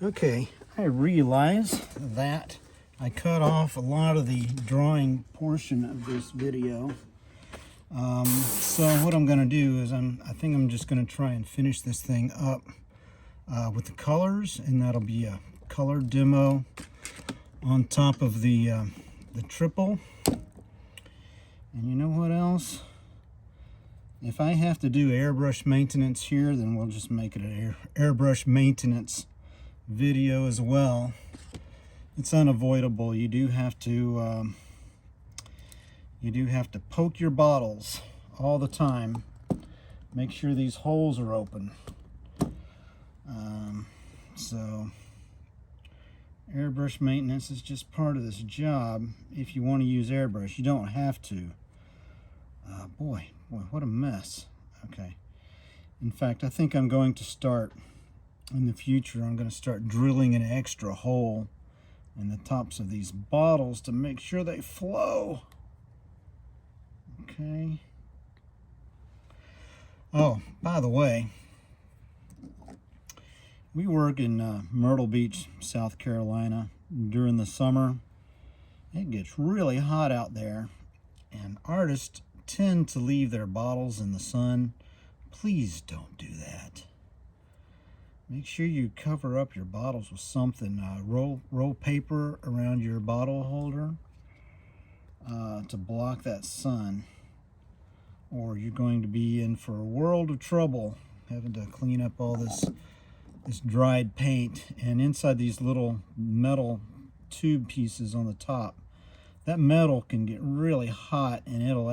Okay, I realize that I cut off a lot of the drawing portion of this video. So what I'm going to do is I think I'm just going to try and finish this thing up with the colors, and that'll be a color demo on top of the triple. And you know what else? If I have to do airbrush maintenance here, then we'll just make it an airbrush maintenance video as well. It's unavoidable. You do have to poke your bottles all the time. Make sure these holes are open. So airbrush maintenance is just part of this job. If you want to use airbrush, you don't have to. Boy, what a mess. Okay. In fact, I think I'm going to start in the future. I'm going to start drilling an extra hole in the tops of these bottles to make sure they flow. Okay. Oh, by the way, we work in Myrtle Beach, South Carolina during the summer. It gets really hot out there, and artists tend to leave their bottles in the sun. Please don't do that. Make sure you cover up your bottles with something, roll paper around your bottle holder to block that sun, or you're going to be in for a world of trouble having to clean up all this dried paint. And inside these little metal tube pieces on the top, that metal can get really hot, and it'll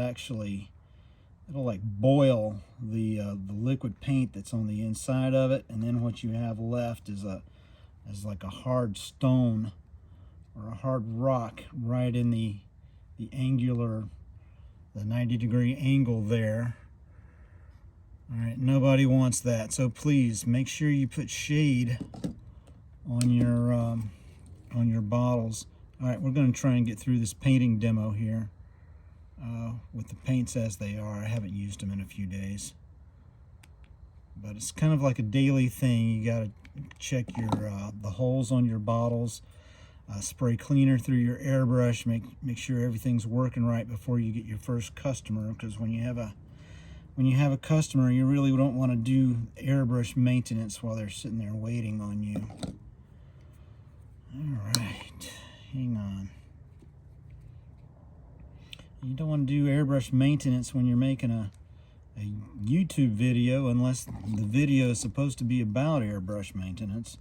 like boil the liquid paint that's on the inside of it, and then what you have left is like a hard stone or a hard rock right in the 90-degree angle there. All right, nobody wants that, so please make sure you put shade on your bottles. All right, we're going to try and get through this painting demo here with the paints as they are. I haven't used them in a few days, but it's kind of like a daily thing. You got to check the holes on your bottles, spray cleaner through your airbrush, make sure everything's working right before you get your first customer, because when you have a customer, you really don't want to do airbrush maintenance while they're sitting there waiting on you. All right, hang on. You don't want to do airbrush maintenance when you're making a YouTube video, unless the video is supposed to be about airbrush maintenance.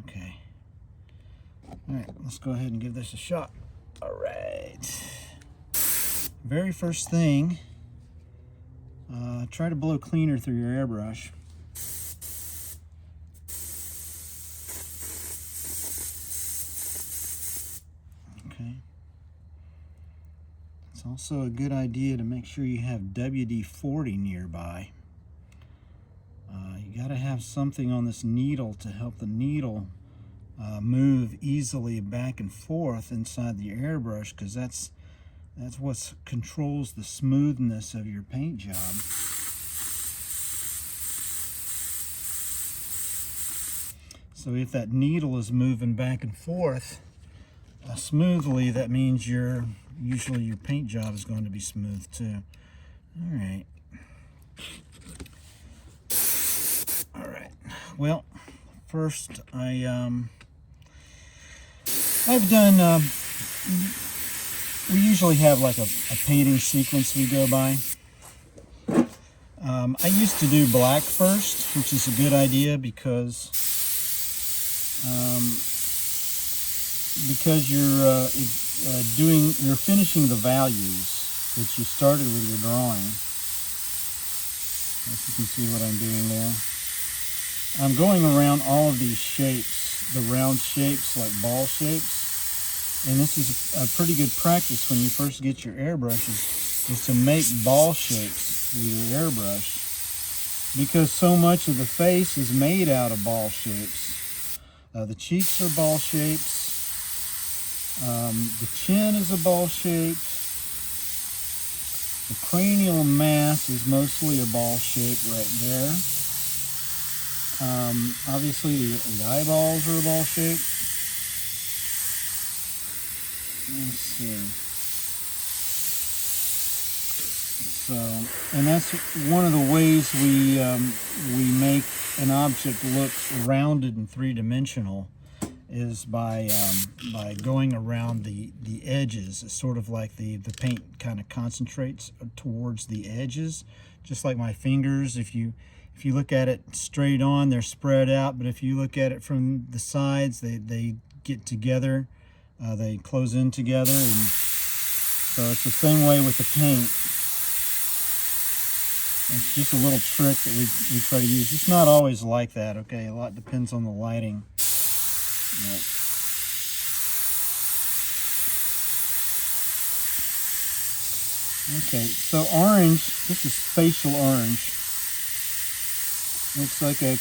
Okay. All right, let's go ahead and give this a shot. All right. Very first thing, try to blow cleaner through your airbrush. Okay. It's also a good idea to make sure you have WD-40 nearby. You got to have something on this needle to help the needle move easily back and forth inside the airbrush, because that's what controls the smoothness of your paint job. So if that needle is moving back and forth smoothly, that means usually your paint job is going to be smooth too. All right. All right. Well, first I've done. We usually have like a painting sequence we go by. I used to do black first, which is a good idea because you're finishing the values that you started with your drawing. If you can see what I'm doing there. I'm going around all of these shapes, the round shapes like ball shapes. And this is a pretty good practice when you first get your airbrushes, is to make ball shapes with your airbrush, because so much of the face is made out of ball shapes. The cheeks are ball shapes. The chin is a ball shape. The cranial mass is mostly a ball shape right there. Obviously the eyeballs are ball shaped. Let's see. So, and that's one of the ways we make an object look rounded and three-dimensional, is by going around the edges. It's sort of like the paint kind of concentrates towards the edges, just like my fingers. If you look at it straight on, they're spread out, but if you look at it from the sides, they get together, they close in together, and so it's the same way with the paint. It's just a little trick that we try to use. It's not always like that, okay? A lot depends on the lighting. But okay, so orange, this is facial orange. Looks like a...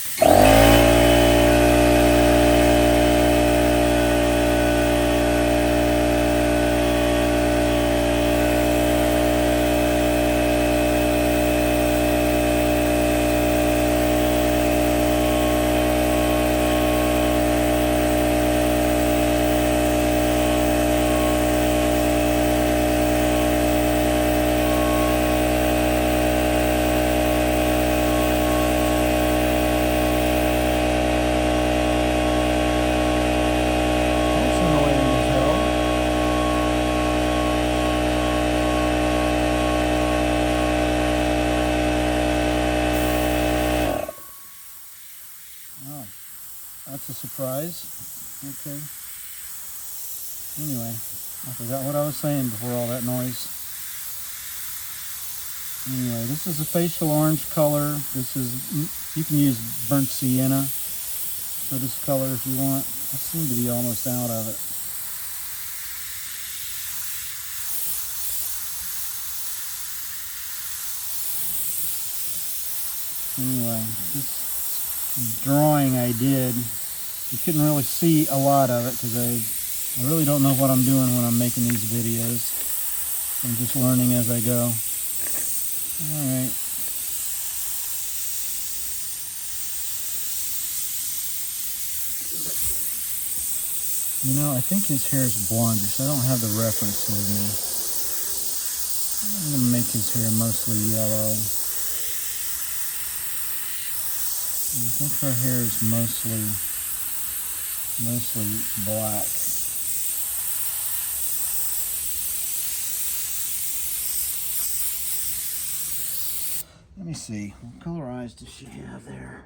That's a surprise. Okay. Anyway, I forgot what I was saying before all that noise. Anyway, this is a facial orange color. This is, you can use burnt sienna for this color if you want. I seem to be almost out of it. Anyway, this drawing I did, you couldn't really see a lot of it because I really don't know what I'm doing when I'm making these videos. I'm just learning as I go. Alright. You know, I think his hair is blondish. I don't have the reference with me. I'm going to make his hair mostly yellow. And I think her hair is mostly black. Let me see, what color eyes does she have there?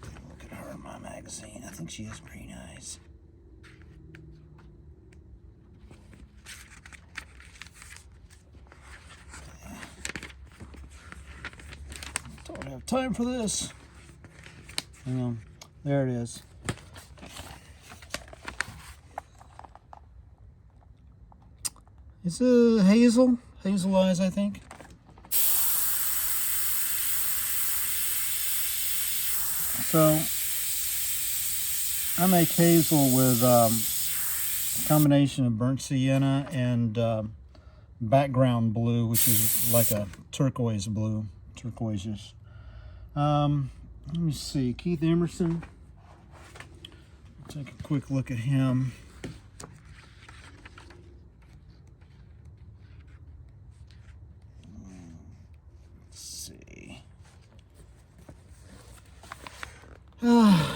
Look at her in my magazine. I think she has green eyes. Don't have time for this. There it is. It's a hazel eyes, I think. So I make hazel with a combination of burnt sienna and background blue, which is like a turquoise blue, turquoise-ish. Let me see, Keith Emerson. Take a quick look at him.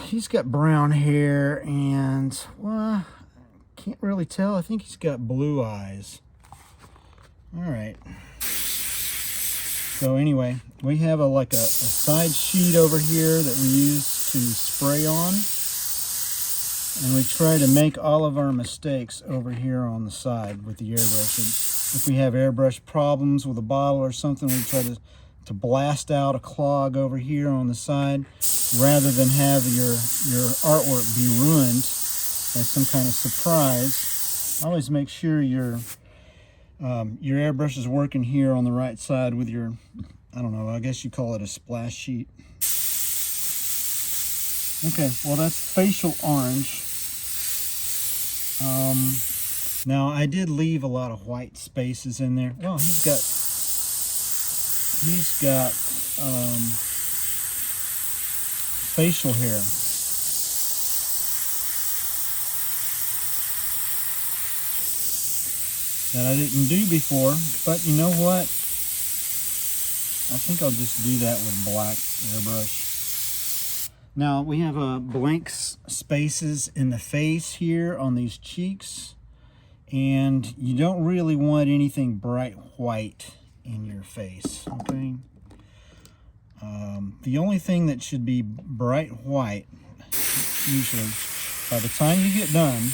He's got brown hair and, well, can't really tell. I think he's got blue eyes. All right. So anyway, we have like a side sheet over here that we use to spray on. And we try to make all of our mistakes over here on the side with the airbrush. If we have airbrush problems with a bottle or something, we try to blast out a clog over here on the side rather than have your artwork be ruined by some kind of surprise. Always make sure your airbrush is working here on the right side with your, I don't know, I guess you call it a splash sheet. Okay, well that's facial orange. Now I did leave a lot of white spaces in there. Well, he's got facial hair. That I didn't do before, but you know what? I think I'll just do that with black airbrush. Now we have blank spaces in the face here on these cheeks, and you don't really want anything bright white in your face, okay? The only thing that should be bright white, usually, by the time you get done,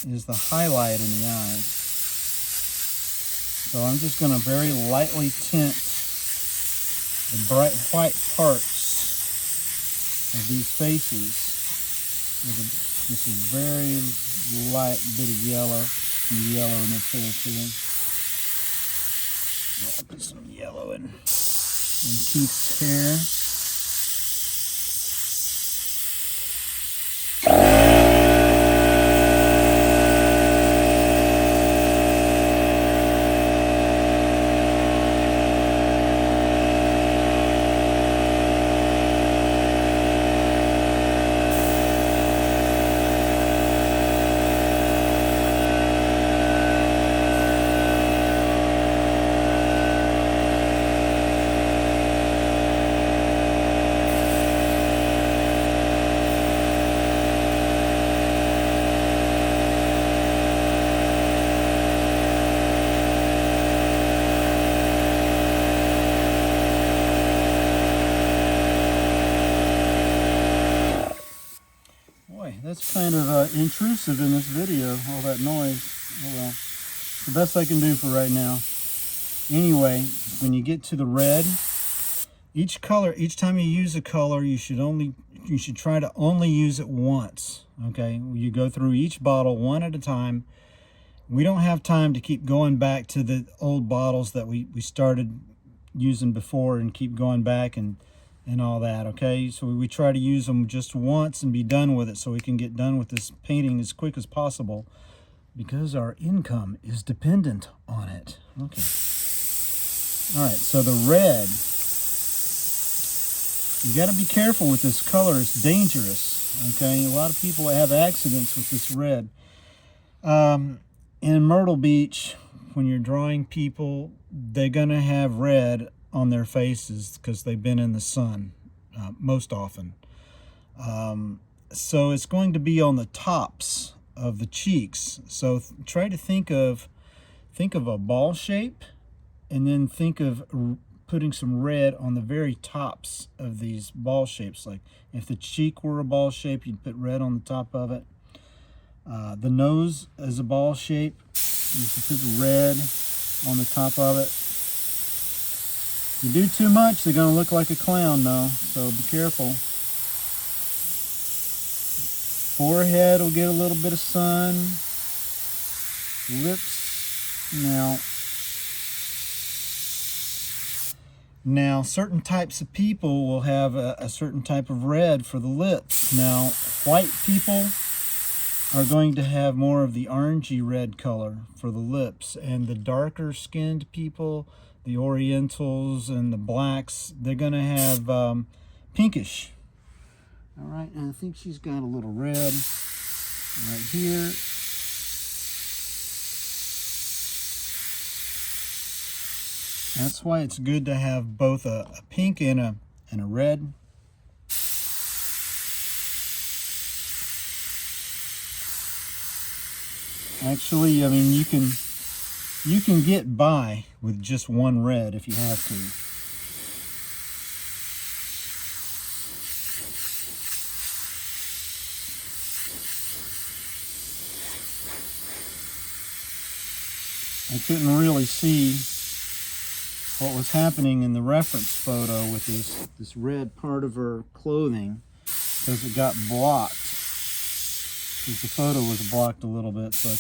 is the highlight in the eyes. So I'm just going to very lightly tint the bright white parts of these faces with just a very light bit of yellow. Some yellow in this hair too. Yeah, I'll put some yellow in Keith's hair. That's kind of intrusive in this video, all that noise. Oh well, the best I can do for right now. Anyway, when you get to the red, each time you use a color, you should try to only use it once. Okay, you go through each bottle one at a time. We don't have time to keep going back to the old bottles that we started using before and keep going back and all that, okay? So we try to use them just once and be done with it so we can get done with this painting as quick as possible because our income is dependent on it. Okay. All right, so the red, you got to be careful with this color. It's dangerous, okay? A lot of people have accidents with this red. In Myrtle Beach, when you're drawing people, they're going to have red on their faces because they've been in the sun most often. So it's going to be on the tops of the cheeks. So try to think of a ball shape, and then think of putting some red on the very tops of these ball shapes. Like if the cheek were a ball shape, you'd put red on the top of it. The nose is a ball shape, you should put red on the top of it. If you do too much, they're going to look like a clown though, so be careful. Forehead will get a little bit of sun. Lips, now certain types of people will have a certain type of red for the lips. Now, white people are going to have more of the orangey red color for the lips, and the darker skinned people, the Orientals and the blacks, they're going to have pinkish. All right, and I think she's got a little red right here. That's why it's good to have both a pink and a red. Actually, I mean, you can get by with just one red if you have to. I couldn't really see what was happening in the reference photo with this red part of her clothing because it got blocked. Because the photo was blocked a little bit, so I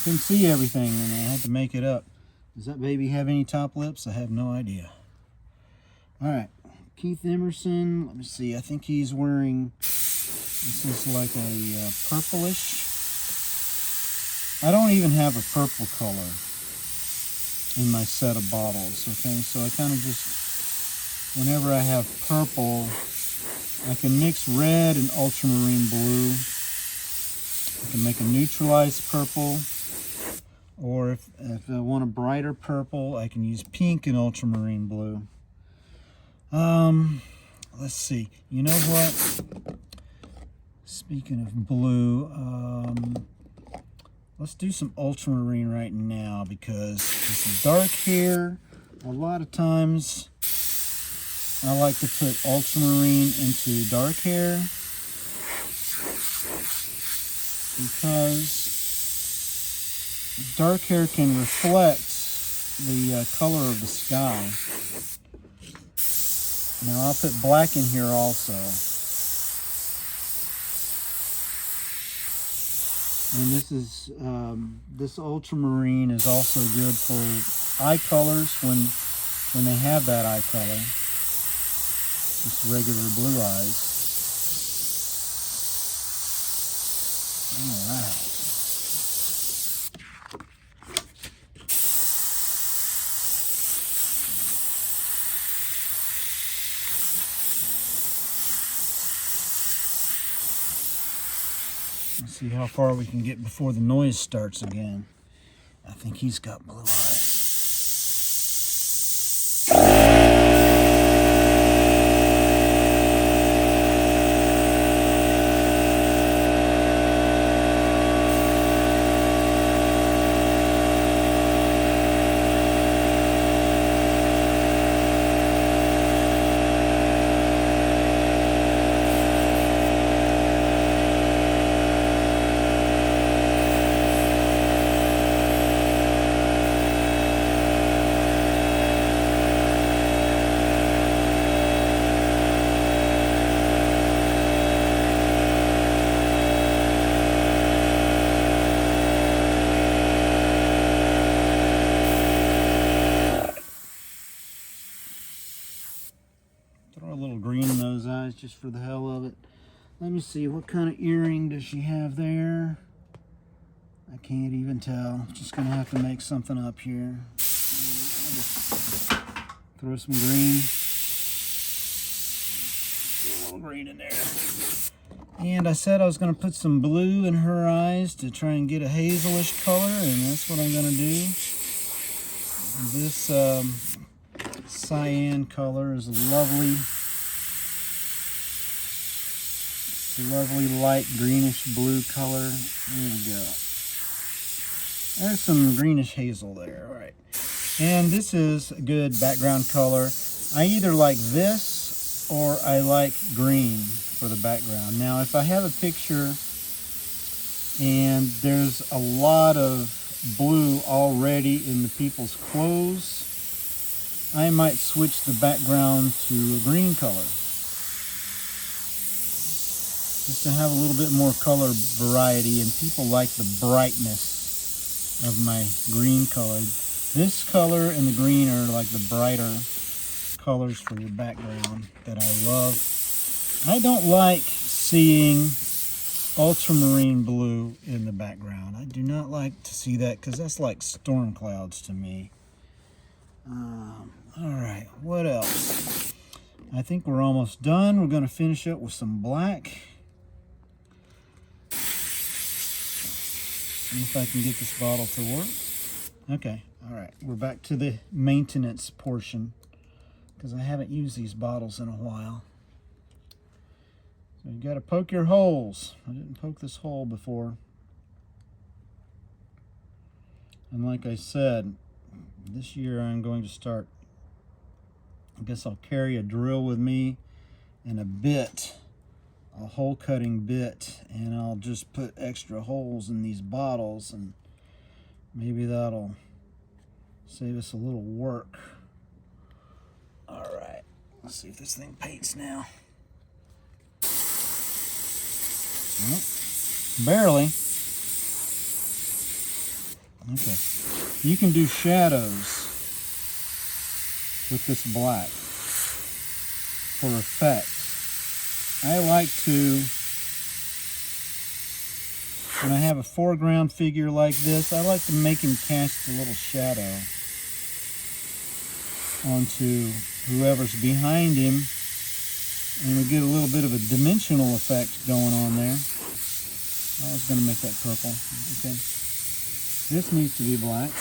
couldn't see everything, and I had to make it up. Does that baby have any top lips? I have no idea. All right, Keith Emerson. Let me see. I think he's wearing, this is like a purplish. I don't even have a purple color in my set of bottles, okay? So I kind of just, whenever I have purple, I can mix red and ultramarine blue. I can make a neutralized purple, or if I want a brighter purple, I can use pink and ultramarine blue. Let's see. You know what? Speaking of blue, let's do some ultramarine right now because it's dark hair. A lot of times I like to put ultramarine into dark hair because dark hair can reflect the color of the sky. Now I'll put black in here also. And this ultramarine is also good for eye colors when they have that eye color. Just regular blue eyes. All right. Let's see how far we can get before the noise starts again. I think he's got blue eyes. Throw a little green in those eyes just for the hell of it. Let me see, what kind of earring does she have there? I can't even tell. Just gonna have to make something up here. I'll just throw some green. Throw a little green in there. And I said I was gonna put some blue in her eyes to try and get a hazelish color, and that's what I'm gonna do. This cyan color is a lovely light greenish blue color. There we go. There's some greenish hazel there. All right. And this is a good background color. I either like this or I like green for the background. Now, if I have a picture and there's a lot of blue already in the people's clothes, I might switch the background to a green color, just to have a little bit more color variety, and people like the brightness of my green color. This color and the green are like the brighter colors for your background that I love. I don't like seeing ultramarine blue in the background. I do not like to see that because that's like storm clouds to me. All right, what else? I think we're almost done. We're going to finish up with some black. See if I can get this bottle to work. Okay, all right. We're back to the maintenance portion because I haven't used these bottles in a while. So you got to poke your holes. I didn't poke this hole before. And like I said, this year I'm going to start, I guess I'll carry a drill with me and a bit, a hole cutting bit, and I'll just put extra holes in these bottles, and maybe that'll save us a little work. All right, let's see if this thing paints now. Nope, barely. Okay, you can do shadows with this black for effect. I like to, when I have a foreground figure like this, I like to make him cast a little shadow onto whoever's behind him And we get a little bit of a dimensional effect going on there. I was going to make that purple. Okay. This needs to be black.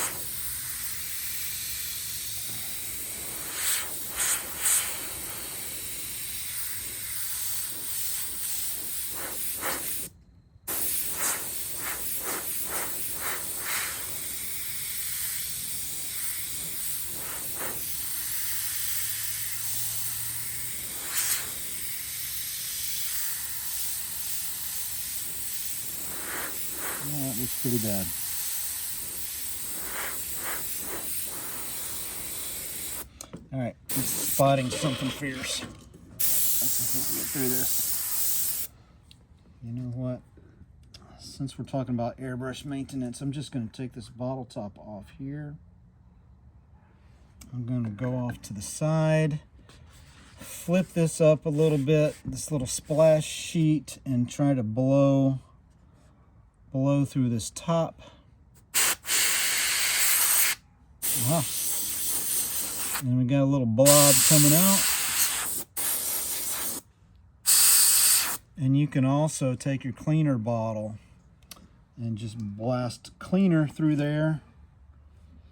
Oh, that looks pretty bad. All right, it's spotting something fierce. Let's see if we can get through this. You know what? Since we're talking about airbrush maintenance, I'm just going to take this bottle top off here. I'm going to go off to the side, flip this up a little bit, this little splash sheet, and try to blow through this top. Wow. And we got a little blob coming out. And you can also take your cleaner bottle and just blast cleaner through there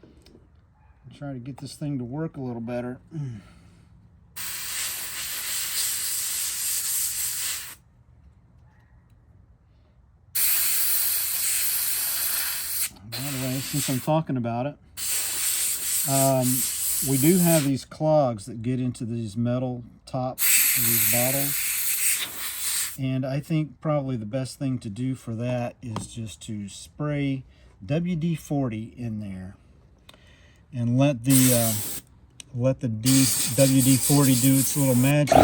and try to get this thing to work a little better. By the way, since I'm talking about it, we do have these clogs that get into these metal tops of these bottles. And I think probably the best thing to do for that is just to spray WD-40 in there and let the WD-40 do its little magic.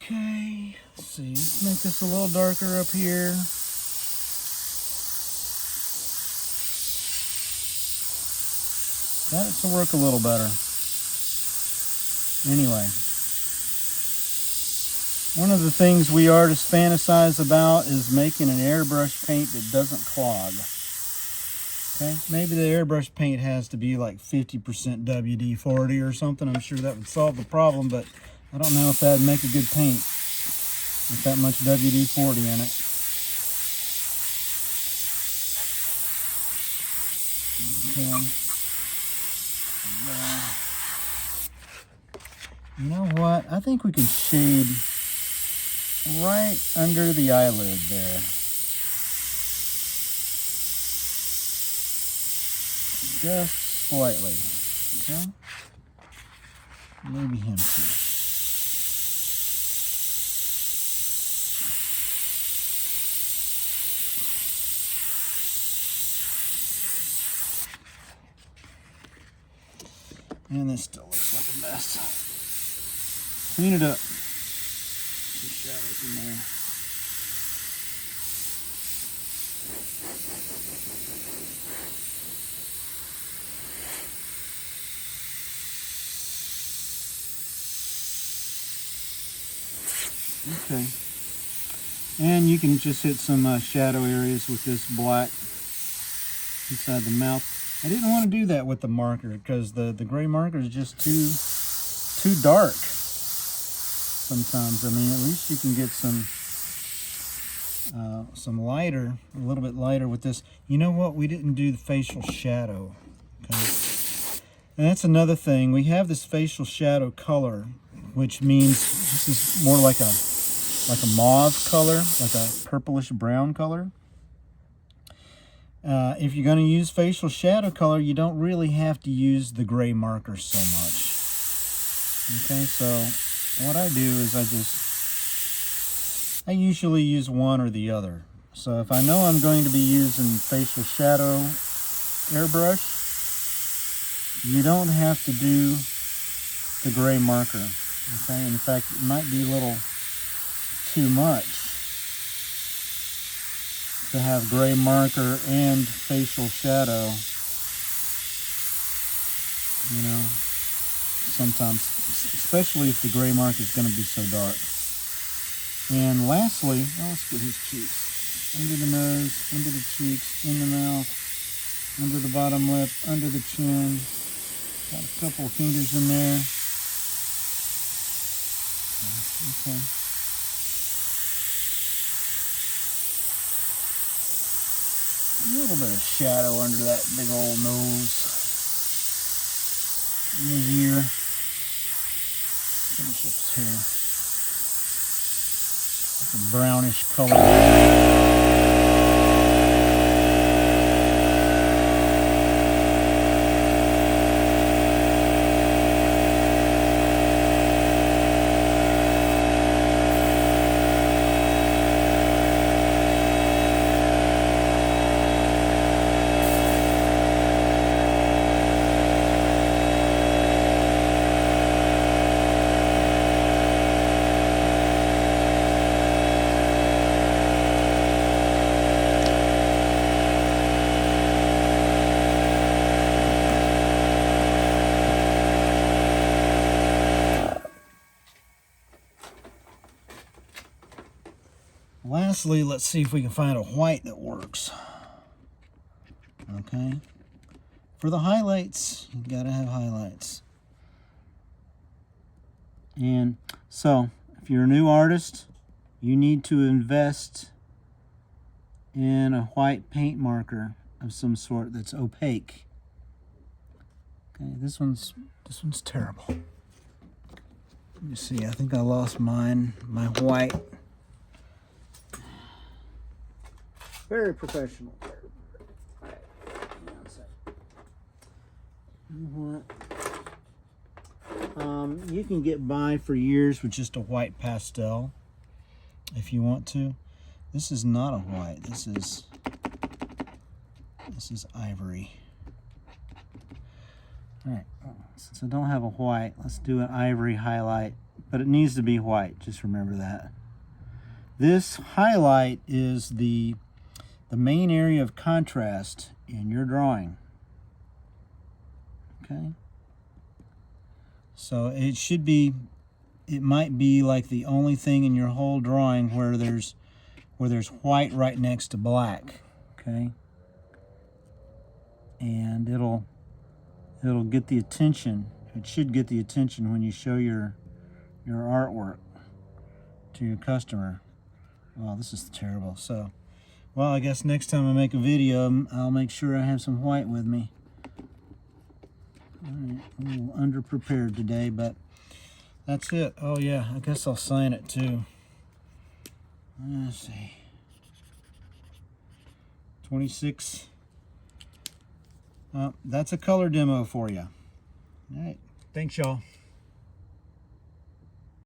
Okay, let's see, let's make this a little darker up here. Got it to work a little better. Anyway, one of the things we artists fantasize about is making an airbrush paint that doesn't clog. Okay, maybe the airbrush paint has to be like 50% WD-40 or something. I'm sure that would solve the problem, but I don't know if that would make a good paint with that much WD-40 in it. Okay. You know what? I think we can shade right under the eyelid there. Just slightly. Okay? Maybe him too. And this still looks like a mess. Clean it up. Some shadows in there. Okay. And you can just hit some shadow areas with this black inside the mouth. I didn't want to do that with the marker because the gray marker is just too dark sometimes. I mean, at least you can get some lighter, a little bit lighter with this. You know what? We didn't do the facial shadow. Okay. And that's another thing. We have this facial shadow color, which means this is more like a mauve color, like a purplish brown color. If you're going to use facial shadow color, you don't really have to use the gray marker so much. Okay, so what I do is I usually use one or the other. So if I know I'm going to be using facial shadow airbrush, you don't have to do the gray marker. Okay, in fact, it might be a little too much to have gray marker and facial shadow, you know, sometimes, especially if the gray marker is going to be so dark. And lastly, well, let's get his cheeks. Under the nose, under the cheeks, in the mouth, under the bottom lip, under the chin. Got a couple of fingers in there. Okay. A little bit of shadow under that big old nose. In his ear. Finish up his hair. It's a brownish color. Lastly, let's see if we can find a white that works. Okay. For the highlights, you gotta have highlights. And so, if you're a new artist, you need to invest in a white paint marker of some sort that's opaque. Okay, this one's terrible. Let me see, I think I lost mine, my white. Very professional. You can get by for years with just a white pastel if you want to. This is not a white. This is ivory. All right. Since I don't have a white, let's do an ivory highlight, but it needs to be white. Just remember that. This highlight is the main area of contrast in your drawing. Okay. So it might be like the only thing in your whole drawing where there's white right next to black. Okay. And it'll get the attention. It should get the attention when you show your artwork to your customer. Oh, this is terrible. So, well, I guess next time I make a video, I'll make sure I have some white with me. All right, a little underprepared today, but that's it. Oh yeah, I guess I'll sign it too. Let's see. 26. That's a color demo for you. All right, thanks y'all.